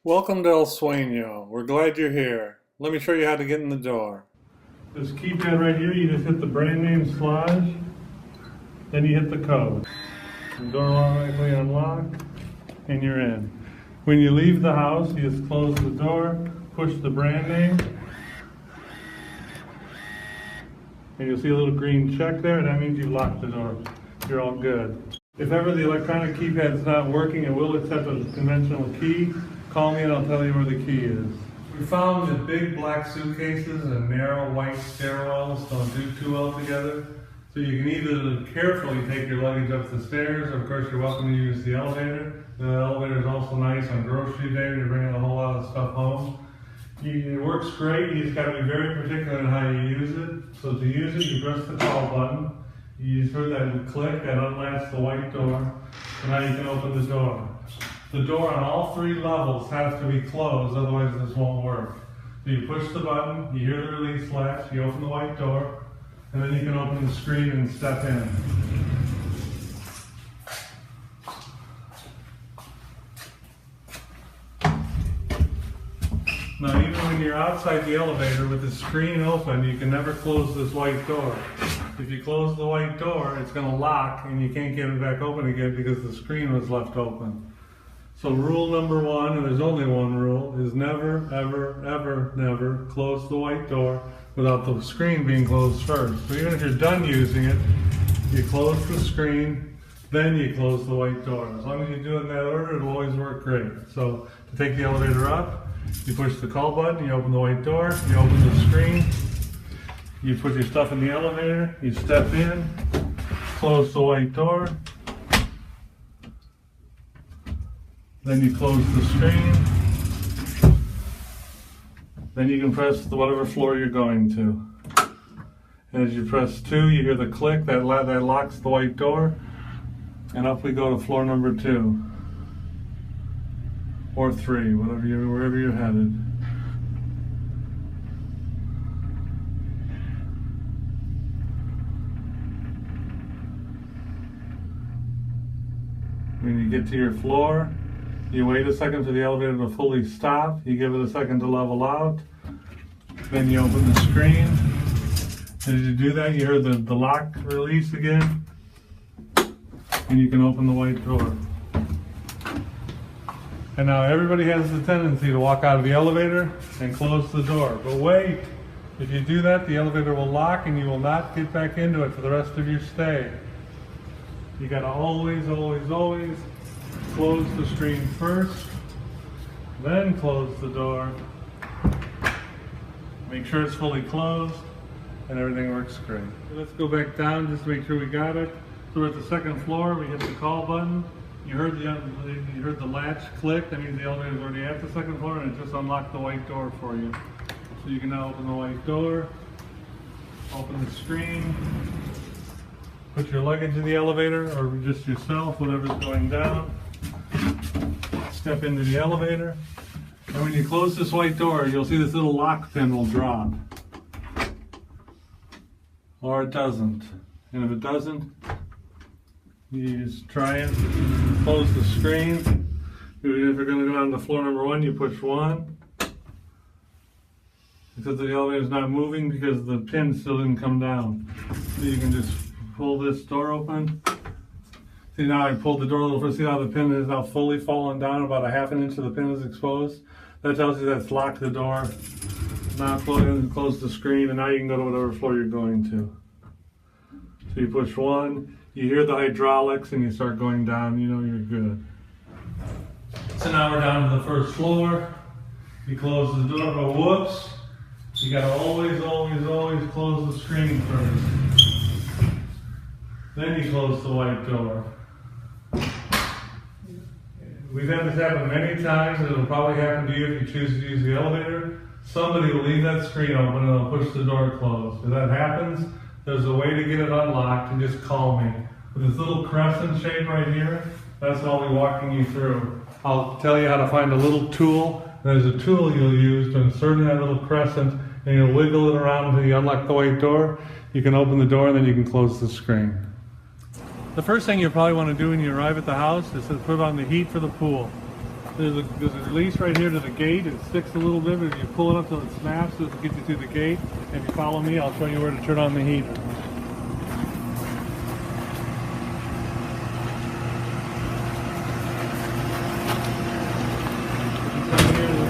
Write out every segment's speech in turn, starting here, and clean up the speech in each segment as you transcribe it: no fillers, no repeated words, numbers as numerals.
Welcome to Sueno. We're glad you're here. Let me show you how to get in the door. This keypad right here, you just hit the brand name /, then you hit the code. The door will automatically unlock, and you're in. When you leave the house, you just close the door, push the brand name, and you'll see a little green check there. That means you locked the door. You're all good. If ever the electronic keypad is not working, it will accept a conventional key. Call me and I'll tell you where the key is. We found that big black suitcases and narrow white stairwells don't do too well together. So you can either carefully take your luggage up the stairs, or of course you're welcome to use the elevator. The elevator is also nice on grocery day when you're bringing a whole lot of stuff home. It works great. You just got to be very particular in how you use it. So to use it, you press the call button. You just heard that click, that unlatched the white door. So now you can open the door. The door on all three levels has to be closed, otherwise this won't work. So you push the button, you hear the release latch, you open the white door, and then you can open the screen and step in. Now even when you're outside the elevator with the screen open, you can never close this white door. If you close the white door, it's going to lock and you can't get it back open again because the screen was left open. So rule number one, and there's only one rule, is never, ever, ever, never close the white door without the screen being closed first. So even if you're done using it, you close the screen, then you close the white door. As long as you do it in that order, it'll always work great. So to take the elevator up, you push the call button, you open the white door, you open the screen, you put your stuff in the elevator, you step in, close the white door, then you close the screen, then you can press whatever floor you're going to. And as you press 2, you hear the click, that locks the white door, and up we go to floor number 2. Or 3, wherever you're headed. When you get to your floor, you wait a second for the elevator to fully stop. You give it a second to level out. Then you open the screen. As you do that, you hear the lock release again. And you can open the white door. And now everybody has the tendency to walk out of the elevator and close the door. But wait, if you do that, the elevator will lock and you will not get back into it for the rest of your stay. You gotta always, always, always close the screen first, then close the door. Make sure it's fully closed and everything works great. Let's go back down just to make sure we got it. So we're at the second floor, we hit the call button. You heard the latch click. That means the elevator is already at the second floor and it just unlocked the white door for you. So you can now open the white door, open the screen, put your luggage in the elevator or just yourself, whatever's going down. Step into the elevator. And when you close this white door, you'll see this little lock pin will drop. Or it doesn't. And if it doesn't, you just try it, close the screen. If you're going to go down to floor number 1, you push 1. Because the elevator is not moving because the pin still didn't come down. So you can just pull this door open. See, now I pulled the door a little further. See how the pin is now fully fallen down, about a ½ inch of the pin is exposed. That tells you that's locked the door. Now close the screen, and now you can go to whatever floor you're going to. So you push 1. You hear the hydraulics and you start going down, you know you're good. So now we're down to the first floor. You close the door, but whoops. You gotta always, always, always close the screen first. Then you close the white door. We've had this happen many times, and it'll probably happen to you if you choose to use the elevator. Somebody will leave that screen open and they'll push the door closed. If that happens, there's a way to get it unlocked, and just call me. With this little crescent shape right here, that's what I'll be walking you through. I'll tell you how to find a little tool. There's a tool you'll use to insert in that little crescent, and you'll wiggle it around until you unlock the white door. You can open the door, and then you can close the screen. The first thing you probably want to do when you arrive at the house is to put on the heat for the pool. There's a release right here to the gate. It sticks a little bit, but if you pull it up till it snaps, it'll get you through the gate. If you follow me, I'll show you where to turn on the heater.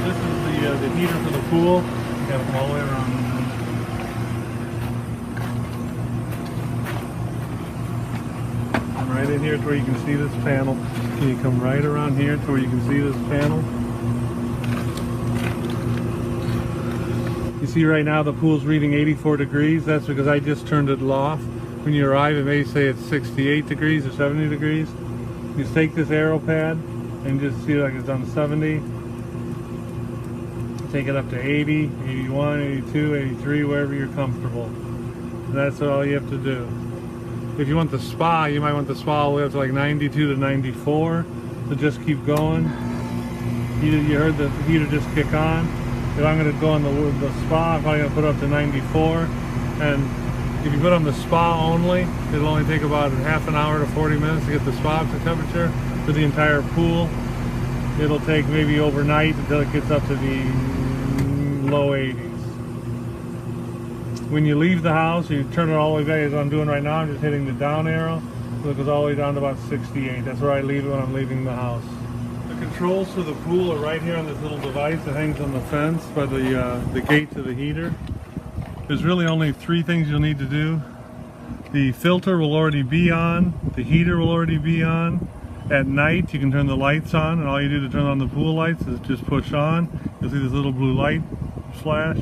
This is the heater for the pool. You gotta come all the way around. Right in here to where you can see this panel. You come right around here to where you can see this panel. You see right now the pool's reading 84 degrees. That's because I just turned it off. When you arrive, it may say it's 68 degrees or 70 degrees. You take this arrow pad and just see like it's on 70. Take it up to 80, 81, 82, 83, wherever you're comfortable. And that's all you have to do. If you want the spa, you might want the spa all the way up to like 92 to 94. So just keep going. You heard the heater just kick on. If I'm going to go on the spa, I'm probably going to put it up to 94. And if you put on the spa only, it'll only take about half an hour to 40 minutes to get the spa up to temperature. For the entire pool, it'll take maybe overnight until it gets up to the low 80s. When you leave the house, you turn it all the way back, as I'm doing right now. I'm just hitting the down arrow, so it goes all the way down to about 68. That's where I leave it when I'm leaving the house. The controls for the pool are right here on this little device that hangs on the fence by the gate to the heater. There's really only 3 things you'll need to do. The filter will already be on, the heater will already be on. At night, you can turn the lights on, and all you do to turn on the pool lights is just push on. You'll see this little blue light flash.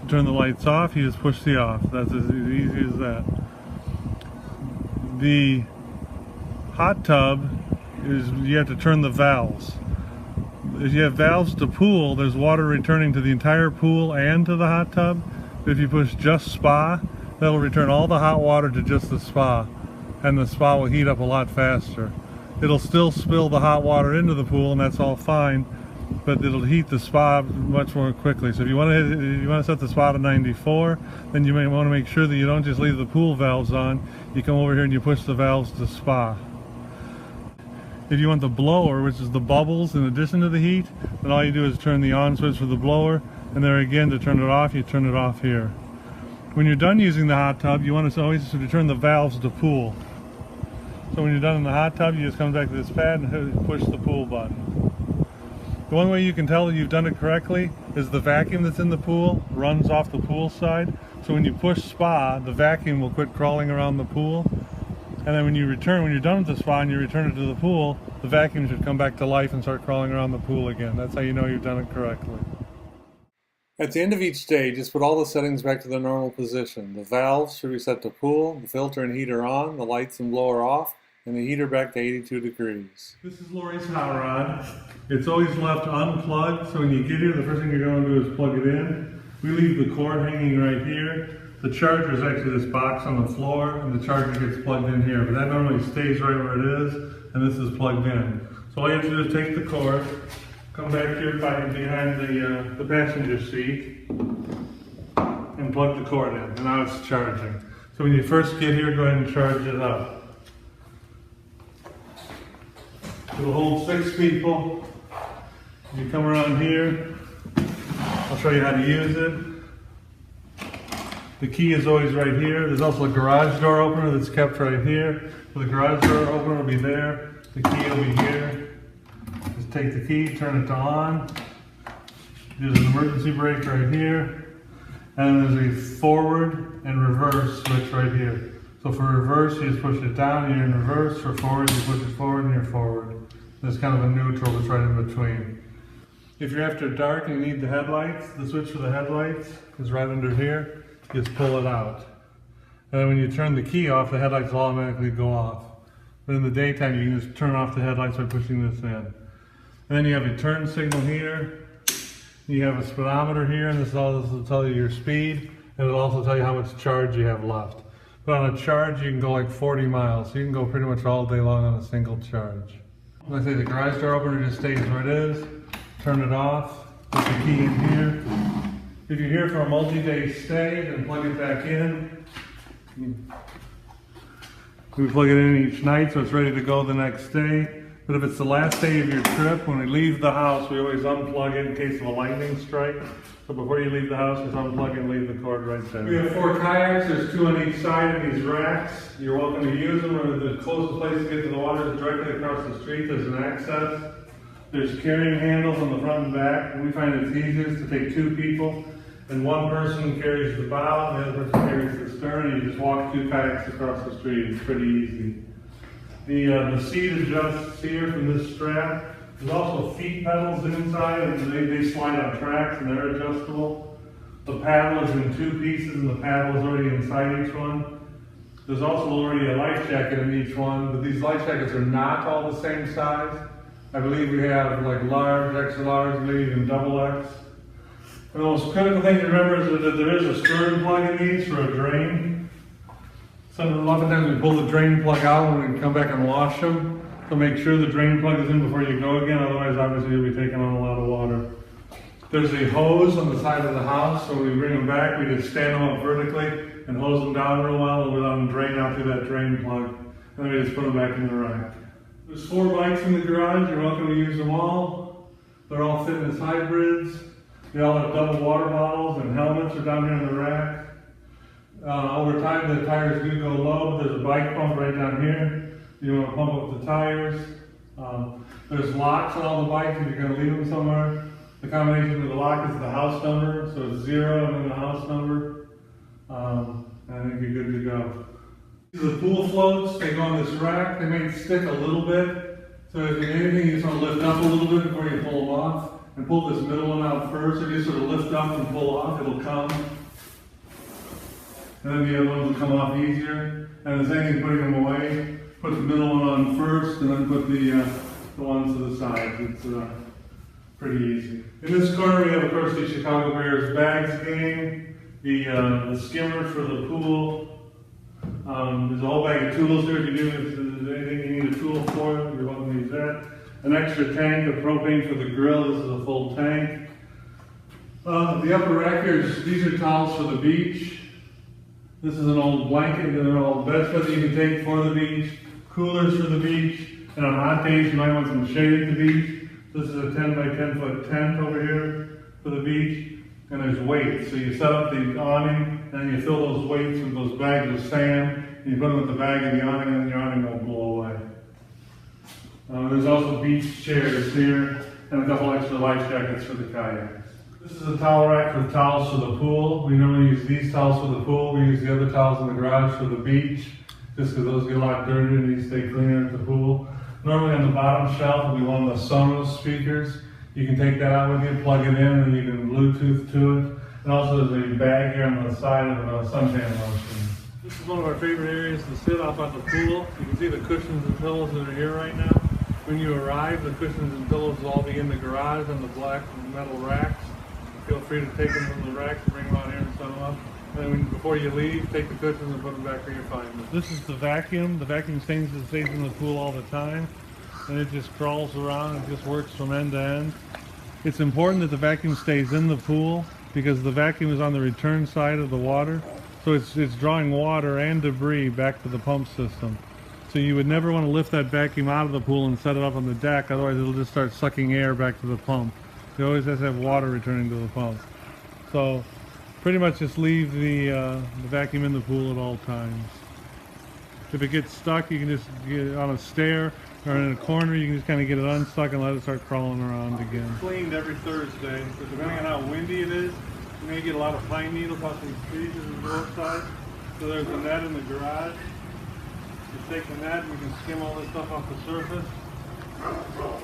To turn the lights off, you just push the off. That's as easy as that. The hot tub is, you have to turn the valves. If you have valves to pool, there's water returning to the entire pool and to the hot tub. If you push just spa, that'll return all the hot water to just the spa, and the spa will heat up a lot faster. It'll still spill the hot water into the pool, and that's all fine, but it'll heat the spa much more quickly. So if you want to set the spa to 94, then you may want to make sure that you don't just leave the pool valves on. You come over here and you push the valves to spa. If you want the blower, which is the bubbles in addition to the heat, then all you do is turn the on switch for the blower, and there again, to turn it off, you turn it off here. When you're done using the hot tub, you want to always turn the valves to pool. So when you're done in the hot tub, you just come back to this pad and push the pool button. The one way you can tell that you've done it correctly is the vacuum that's in the pool runs off the pool side. So when you push spa, the vacuum will quit crawling around the pool. And then when you're done with the spa and you return it to the pool, the vacuum should come back to life and start crawling around the pool again. That's how you know you've done it correctly. At the end of each stage, just put all the settings back to their normal position. The valves should be set to pool, the filter and heater on, the lights and blower off, and the heater back to 82 degrees. This is Lori's hot rod. It's always left unplugged, so when you get here, the first thing you're going to do is plug it in. We leave the cord hanging right here. The charger is actually this box on the floor, and the charger gets plugged in here, but that normally stays right where it is, and this is plugged in. So all you have to do is take the cord, come back here behind the passenger seat, and plug the cord in, and now it's charging. So when you first get here, go ahead and charge it up. It'll hold 6 people. You come around here, I'll show you how to use it. The key is always right here. There's also a garage door opener that's kept right here. So the garage door opener will be there. The key will be here. Just take the key, turn it to on. There's an emergency brake right here. And there's a forward and reverse switch right here. So for reverse, you just push it down, you're in reverse. For forward, you push it forward and you're forward. There's kind of a neutral that's right in between. If you're after dark and you need the headlights, the switch for the headlights is right under here. You just pull it out. And then when you turn the key off, the headlights will automatically go off. But in the daytime, you can just turn off the headlights by pushing this in. And then you have a turn signal here. You have a speedometer here, and this will tell you your speed. And it'll also tell you how much charge you have left. But on a charge, you can go like 40 miles. So you can go pretty much all day long on a single charge. Like I say, the garage door opener just stays where it is. Turn it off, put the key in here. If you're here for a multi-day stay, then plug it back in. We plug it in each night so it's ready to go the next day. But if it's the last day of your trip, when we leave the house, we always unplug it in case of a lightning strike. So before you leave the house, just unplug it and leave the cord right there. We have 4 kayaks. There's 2 on each side of these racks. You're welcome to use them. Or the closest place to get to the water is directly across the street. There's an access. There's carrying handles on the front and back. And we find it's easiest to take 2 people, and one person carries the bow, and the other person carries the stern, and you just walk 2 kayaks across the street. It's pretty easy. The seat adjusts here from this strap. There's also feet pedals inside, and they slide on tracks, and they're adjustable. The paddle is in 2 pieces, and the paddle is already inside each one. There's also already a life jacket in each one, but these life jackets are not all the same size. I believe we have like large, extra large, maybe even double X. And the most critical thing to remember is that there is a stern plug in these for a drain. Oftentimes we pull the drain plug out when we come back and wash them. So make sure the drain plug is in before you go again, otherwise obviously you'll be taking on a lot of water. There's a hose on the side of the house, so when we bring them back, we just stand them up vertically and hose them down real well and let them drain out through that drain plug. And then we just put them back in the rack. There's 4 bikes in the garage. You're welcome to use them all. They're all fitness hybrids. They all have double water bottles, and helmets are down here in the rack. Over time, the tires do go low. There's a bike pump right down here. You want to pump up the tires. There's locks on all the bikes if you're going to leave them somewhere. The combination of the lock is the house number, so it's 0 and then the house number. And I think you're good to go. These are the pool floats. They go on this rack. They may stick a little bit. So if anything, you just want to lift up a little bit before you pull them off. And pull this middle one out first. If you sort of lift up and pull off, it'll come. And then the other ones will come off easier. And the same thing, putting them away. Put the middle one on first, and then put the ones to the sides. It's pretty easy. In this corner, we have, of course, the Chicago Bears bags game, the skimmer for the pool. There's a whole bag of tools here. If you do, if there's anything you need a tool for, you're welcome to use that. An extra tank of propane for the grill. This is a full tank. The upper rack here, these are towels for the beach. This is an old blanket and an old bedspread that you can take for the beach. Coolers for the beach. And on hot days, you might want some shade at the beach. This is a 10 by 10 foot tent over here for the beach. And there's weights. So you set up the awning, and then you fill those weights with those bags of sand. And you put them in the bag of the awning, and then your awning won't blow away. There's also beach chairs here, and a couple extra life jackets for the kayaks. This is a towel rack for the towels for the pool. We normally use these towels for the pool. We use the other towels in the garage for the beach, just because those get a lot dirtier and these stay cleaner at the pool. Normally on the bottom shelf will be one of the Sueno speakers. You can take that out with you, plug it in, and you can Bluetooth to it. And also there's a bag here on the side of a suntan lotion. This is one of our favorite areas to sit off at the pool. You can see the cushions and pillows that are here right now. When you arrive, the cushions and pillows will all be in the garage on the black metal racks. Feel free to take them from the racks and bring them out here and set them up. And then before you leave, take the cushions and put them back where you find them. This is the vacuum. The vacuum stays in the pool all the time. And it just crawls around and just works from end to end. It's important that the vacuum stays in the pool because the vacuum is on the return side of the water. So it's drawing water and debris back to the pump system. So you would never want to lift that vacuum out of the pool and set it up on the deck, otherwise it'll just start sucking air back to the pump. You always have to have water returning to the pump. So pretty much just leave the vacuum in the pool at all times. If it gets stuck, you can just get it on a stair or in a corner, you can just kind of get it unstuck and let it start crawling around again. It's cleaned every Thursday, so depending on how windy it is, you may get a lot of pine needles off these trees on the roadside. So there's a net in the garage. Just take the net, we can skim all this stuff off the surface.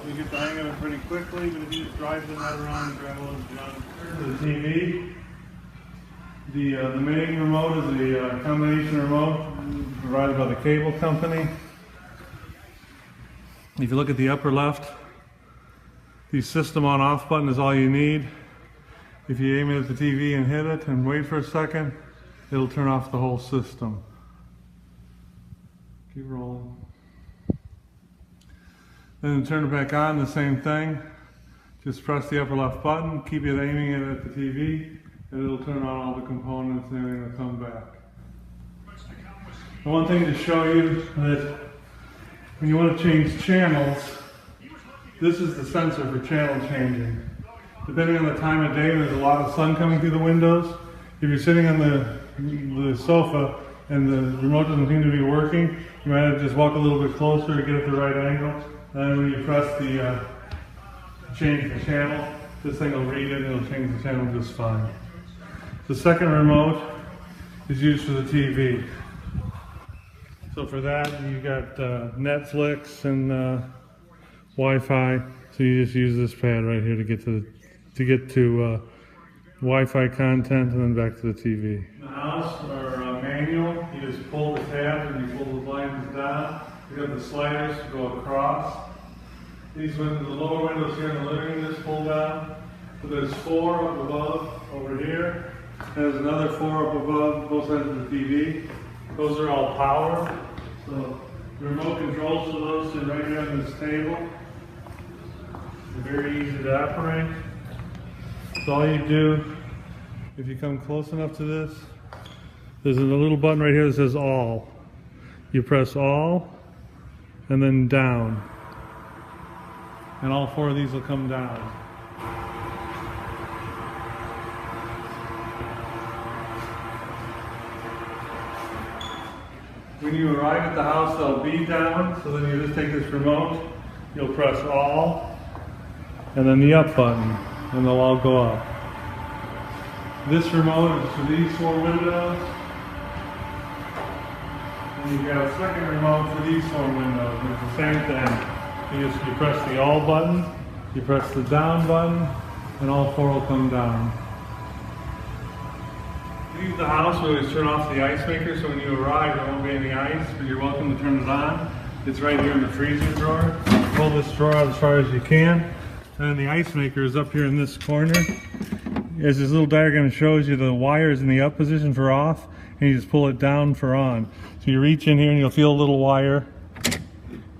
You get the hang of it pretty quickly, but if you just drive the net around and grab a little junk. Here's the TV. The main remote is a combination remote provided by the cable company. If you look at the upper left, the system on off button is all you need. If you aim it at the TV and hit it and wait for a second, it'll turn off the whole system. Keep rolling. Then turn it back on, the same thing. Just press the upper left button, keep it aiming it at the TV, and it'll turn on all the components and everything will come back. The one thing to show you that when you want to change channels, This is the sensor for channel changing. Depending on the time of day, there's a lot of sun coming through the windows. If you're sitting on the sofa and the remote doesn't seem to be working, you might have to just walk a little bit closer to get at the right angle. And then when you press the change the channel, this thing will read it and it'll change the channel just fine. The second remote is used for the TV. So for that, you got Netflix and Wi-Fi. So you just use this pad right here to get to Wi-Fi content and then back to the TV. In the house or manual, you just pull the tab and you pull the blinds down. You got the sliders to go across. These windows, the lower windows here in the living room, just pull down. So there's 4 up above over here. There's another 4 up above both sides of the TV. Those are all power. So the remote controls for those sit right here on this table. They're very easy to operate. So all you do, if you come close enough to this, there's a little button right here that says all. You press all and then down. And all 4 of these will come down. When you arrive at the house, they'll be down, so then you just take this remote, you'll press all, and then the up button, and they'll all go up. This remote is for these 4 windows, and you've got a second remote for these 4 windows. It's the same thing. You press the all button, you press the down button, and all 4 will come down. Leave the house, we always turn off the ice maker, so when you arrive there won't be any ice, but you're welcome to turn it on. It's right here in the freezer drawer. Pull this drawer out as far as you can, and then the ice maker is up here in this corner. As this little diagram shows you, the wire is in the up position for off, and you just pull it down for on. So you reach in here and you'll feel a little wire.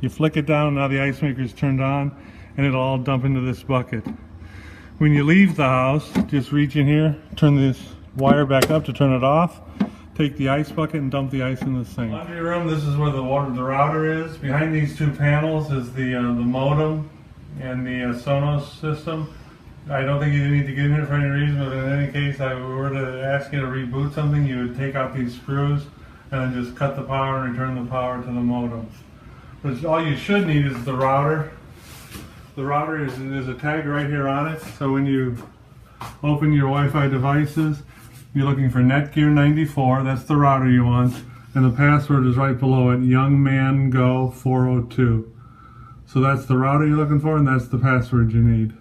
You flick it down, now the ice maker is turned on, and it'll all dump into this bucket. When you leave the house, just reach in here, turn this wire back up to turn it off, take the ice bucket and dump the ice in the sink. Laundry room, this is where the router is. Behind these 2 panels is the modem and the Sueno system. I don't think you need to get in here for any reason, but in any case, if I were to ask you to reboot something, you would take out these screws and then just cut the power and return the power to the modem. But all you should need is the router. The router is a tag right here on it, so when you open your Wi-Fi devices, you're looking for Netgear 94, that's the router you want, and the password is right below it, youngmango 402. So that's the router you're looking for, and that's the password you need.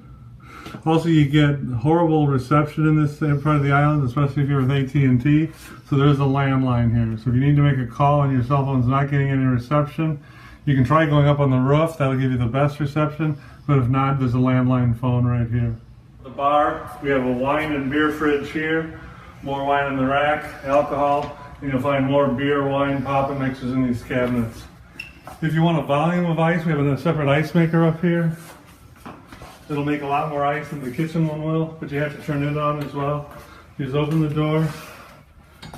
Also, you get horrible reception in this part of the island, especially if you're with AT&T, so there's a landline here. So if you need to make a call and your cell phone's not getting any reception, you can try going up on the roof, that'll give you the best reception, but if not, there's a landline phone right here. The bar, we have a wine and beer fridge here, more wine in the rack, alcohol, and you'll find more beer, wine, pop and mixers in these cabinets. If you want a volume of ice, we have a separate ice maker up here. It'll make a lot more ice than the kitchen one will, but you have to turn it on as well. You just open the door,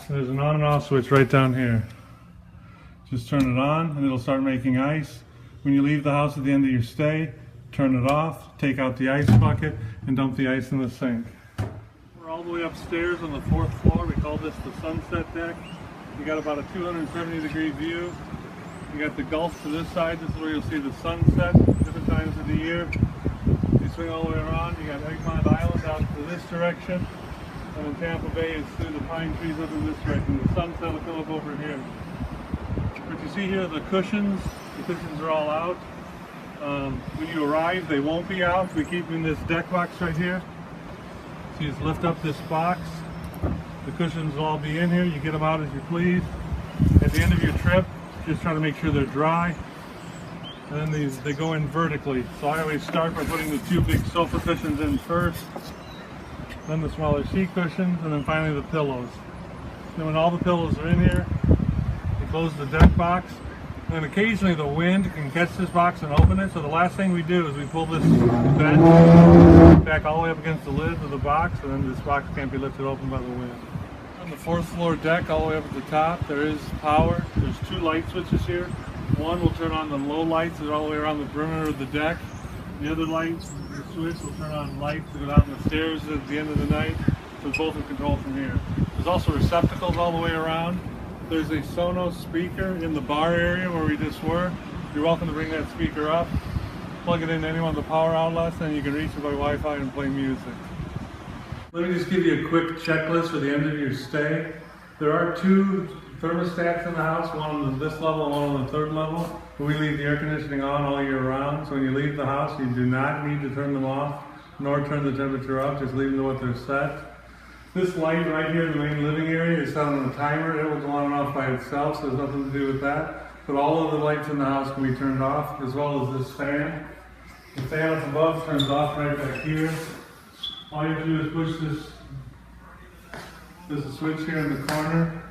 there's an on and off switch right down here. Just turn it on and it'll start making ice. When you leave the house at the end of your stay, turn it off, take out the ice bucket, and dump the ice in the sink. We're all the way upstairs on the 4th floor. We call this the sunset deck. You got about a 270-degree view. You got the Gulf to this side. This is where you'll see the sunset different times of the year. You swing all the way around. You got Egmont Island out to this direction. And then Tampa Bay is through the pine trees up in this direction. The sunset will come up over here. What you see here are the cushions. The cushions are all out. When you arrive, they won't be out. We keep them in this deck box right here. So you just lift up this box. The cushions will all be in here. You get them out as you please. At the end of your trip, just try to make sure they're dry. And then they go in vertically. So I always start by putting the 2 big sofa cushions in first, then the smaller seat cushions, and then finally the pillows. Then when all the pillows are in here, you close the deck box. And occasionally the wind can catch this box and open it, so the last thing we do is we pull this bench back all the way up against the lid of the box, and then this box can't be lifted open by the wind. On the 4th floor deck, all the way up at the top, there is power. There's 2 light switches here. One will turn on the low lights that are all the way around the perimeter of the deck. The other lights, the switch will turn on lights to go down the stairs at the end of the night. So both are controlled from here. There's also receptacles all the way around. There's a Sueno speaker in the bar area where we just were. You're welcome to bring that speaker up, plug it into any one of the power outlets, and you can reach it by Wi-Fi and play music. Let me just give you a quick checklist for the end of your stay. There are 2 thermostats in the house, one on this level and one on the 3rd level. But we leave the air conditioning on all year round, so when you leave the house, you do not need to turn them off, nor turn the temperature up, just leave them to what they're set. This light right here in the main living area is set on a timer. It will go on and off by itself, so there's nothing to do with that. But all of the lights in the house can be turned off, as well as this fan. The fan up above turns off right back here. All you have to do is push this. There's a switch here in the corner.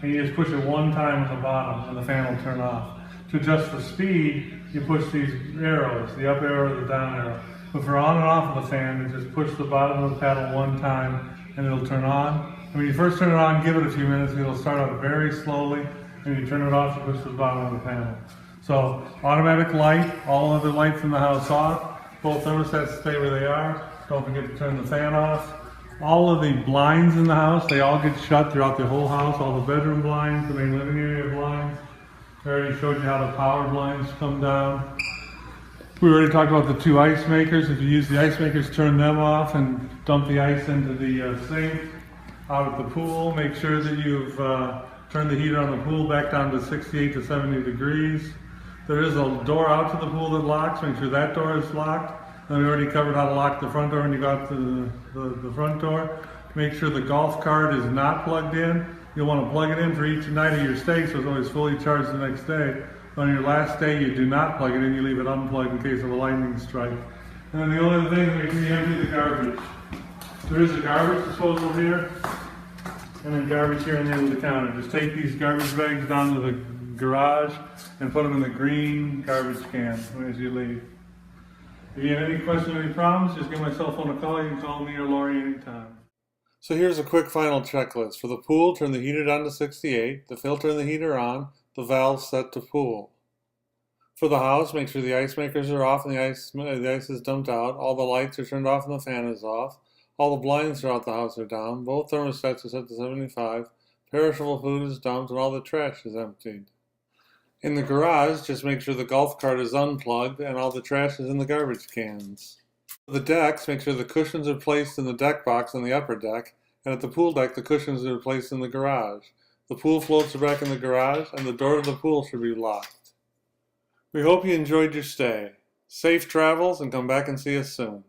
And you just push it one time at the bottom and the fan will turn off. To adjust the speed, you push these arrows, the up arrow or the down arrow. But for on and off of the fan, you just push the bottom of the paddle one time and it'll turn on. And when you first turn it on, give it a few minutes, it'll start out very slowly. And when you turn it off, you push the bottom of the panel. So automatic light, all other lights in the house off. Both thermostats stay where they are. Don't forget to turn the fan off. All of the blinds in the house, they all get shut throughout the whole house. All the bedroom blinds, the main living area blinds. I already showed you how the power blinds come down. We already talked about the 2 ice makers. If you use the ice makers, turn them off and dump the ice into the sink. Out at the pool, make sure that you've turned the heater on the pool back down to 68 to 70 degrees. There is a door out to the pool that locks. Make sure that door is locked. And we already covered how to lock the front door when you go out to the front door. Make sure the golf cart is not plugged in. You'll want to plug it in for each night of your stay so it's always fully charged the next day. On your last day, you do not plug it in. You leave it unplugged in case of a lightning strike. And then the only other thing is make sure you empty the garbage. There is a garbage disposal here, and then garbage here on the end of the counter. Just take these garbage bags down to the garage and put them in the green garbage can as you leave. If you have any questions or any problems, just give my cell phone a call. You can call me or Lori anytime. So here's a quick final checklist. For the pool, turn the heater down to 68, the filter and the heater on, the valve set to pool. For the house, make sure the ice makers are off and the ice is dumped out, all the lights are turned off and the fan is off, all the blinds throughout the house are down, both thermostats are set to 75, perishable food is dumped, and all the trash is emptied. In the garage, just make sure the golf cart is unplugged and all the trash is in the garbage cans. For the decks, make sure the cushions are placed in the deck box on the upper deck, and at the pool deck, the cushions are placed in the garage. The pool floats are back in the garage, and the door to the pool should be locked. We hope you enjoyed your stay. Safe travels, and come back and see us soon.